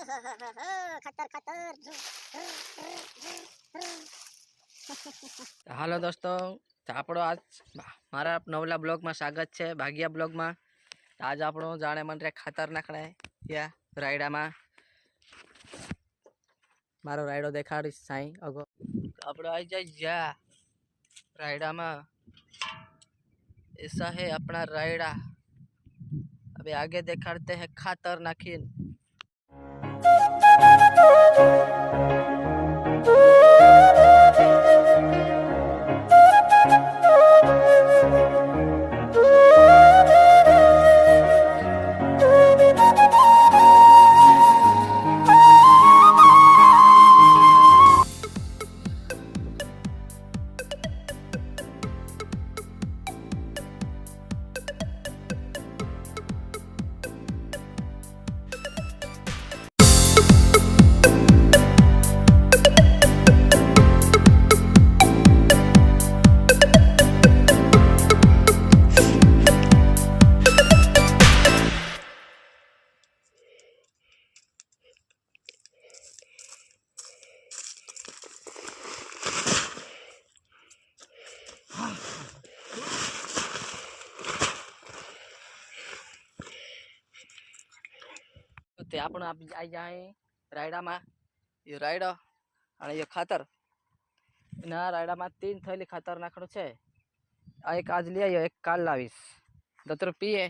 खतर खतर। हेलो दोस्तों, तो આપણો આજ મારા નવલા બ્લોગમાં સ્વાગત છે, ભાગ્યા બ્લોગમાં। આજ આપણો જાણે મને ખાતર નાખણે યા રાયડામાં મારો રાયડો દેખાડીશ સાઈ અગો। આપણો આવી જાય જ્યા રાયડામાં, ऐसा है अपना रायडा। अभी आगे दिखाते हैं खातर नाखीन। ते आपण आई जाए रायडा में, ये रायडो और ये खातर ना रायडा में 3 थैली खातर नाखणु छे। आ एक आज ले आयो, एक काल लावीश। ततरो पीए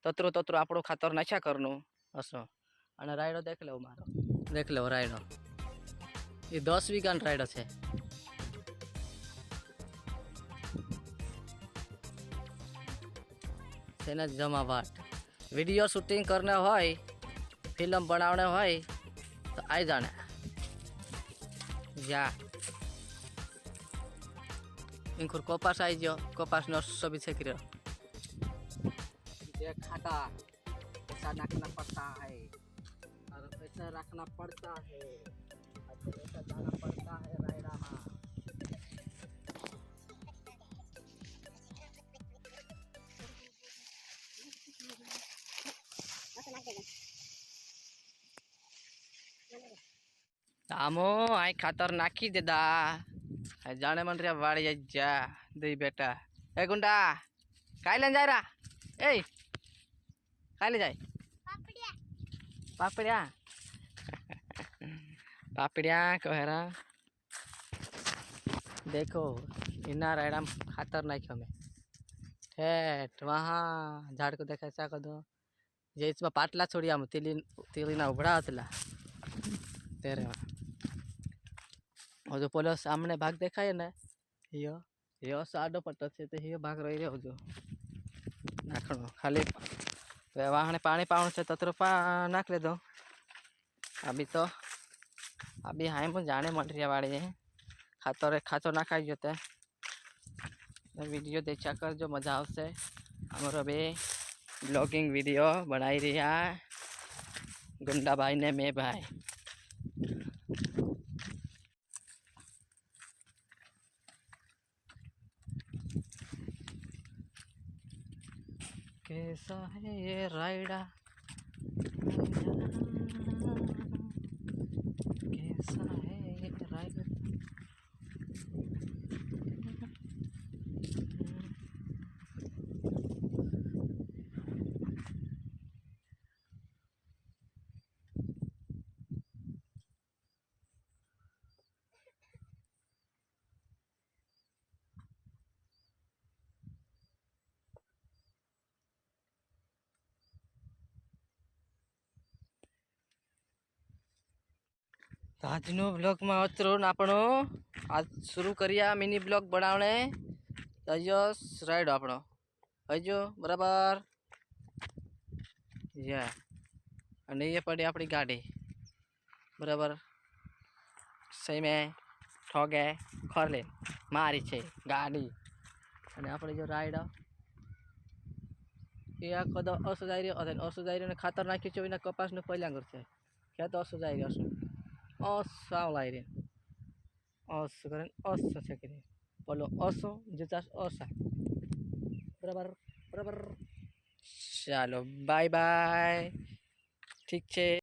ततरो ततरो आपणो खातर नाख्या करनु असो। अने रायडो देख लो मारो, देख लो रायडो, ये 10 वीघानो रायडो छे। तेना जमावाट वीडियो शूटिंग करने होय, फिल्म बनाने होय तो आई जाने जा इनकुर कपास आई जो, कपास नौ भी छेक ये खाता ऐसा रखना पड़ता है और ऐसा रखना पड़ता है, ऐसा जाना पड़ता है रायडा में। आमो आई खातर नाखी देदा, जाने मन रे वाड़ी जा दे बेटा। ए गुंडा काय ले जाय रा, ए काय ले जाय? पापड़िया पापड़िया पापड़िया कहरा। देखो इना रायडा खातर नाख्यो में ठेठ वहाँ झाड़ को देखा सा कदो जे इसमें पाटला छोड़िया में तेली तेली ना उभड़ा हतला तेरे और जो पोलो सामने भाग देखाय ने यो साडो पट्टो छे तो यो भाग रही रे जो नाखणो खाली वाहने पानी पावण छे ततरो नाख ले दो। अभी तो अभी हाई मु जाने मंडरिया वाड़ी है खातर खाचो नाखाई जते वीडियो देखा कर जो मजा आवशे। हमारो बे ब्लॉगिंग वीडियो बनाई रहा गुंडा भाई ने मैं भाई। कैसा है ये रायडा, कैसा है ये रायडा। આજનો બ્લોગમાં અતરો આપણો आज शुरू करिया मिनी ब्लॉग बनावणे। अजो राइड आपणो अजो बराबर या अने ये पड़ी अपनी गाड़ी बराबर सही में ठोगे खरले मारी छे गाड़ी। अने अपनी जो राइड ये आखो तो असुजाई असुजाई ने खातर नाखी छे विना कपास ने पहिला करछे क्या तो असुजाई असु असाव लाई रे अस करें अस से करें बोलो असो जचास असा बराबर बराबर। चलो बाय बाय ठीक छे।